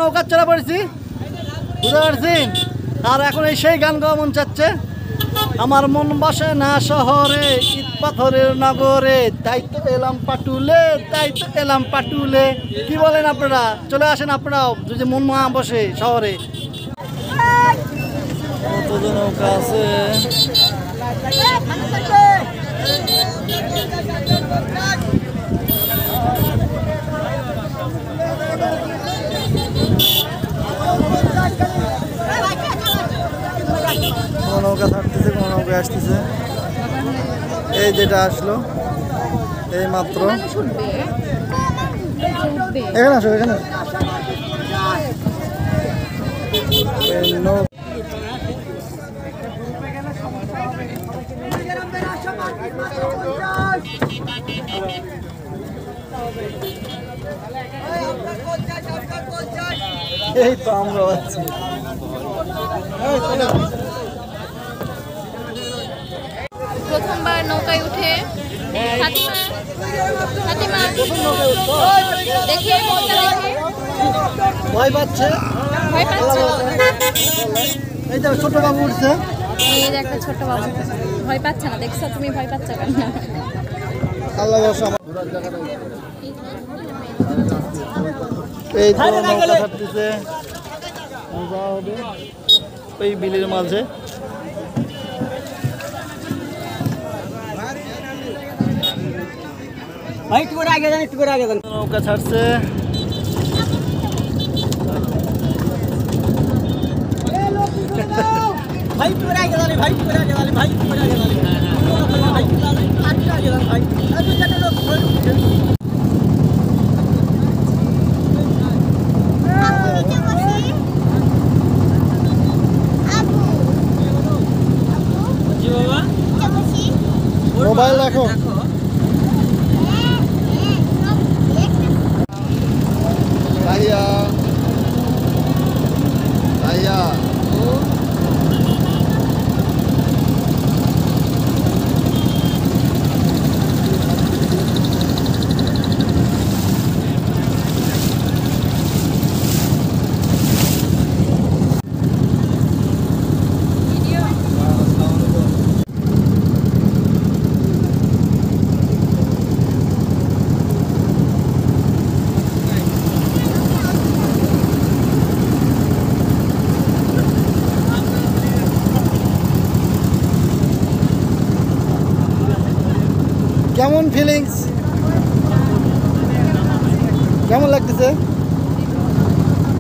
নৌকা চড়ে পড়েছি, বুঝতে পারছেন? আর এখন এই সেই গান গাওয়া মন চাচ্ছে, আমার মন বসে না শহরে, ইট পাথরের নগরে, তাই তো এলাম পাটুলে, তাই তো এলাম পাটুলে। কি বলেন আপনারা? চলে আসেন আপনারাও যদি মন মা বসে শহরে। কত নৌকা আছে, কোনো নৌকা থাকতেছে, কোনো নৌকা আসতেছে। এই যেটা আসলো এই মাত্র, এখানে আসো, এখানে এই তো আমরা আছি। প্রথমবার নৌকায় উঠে ভয় পাচ্ছে, এই যে ছোট বাবু উঠছে, এই যে একটা ছোট বাবু ভয় পাচ্ছে না, দেখছো তুমি ভয় পাচ্ছ কেন? আল্লাহ ভরসা। এই তো নৌকা ছাড়তেছে, ওই বিলের মাঝে। নৌকা ছাড়ছে, মোবাইল রাখো। ভাইয়া ভাইয়া কেমন ফিলিংস, কেমন লাগতেছে?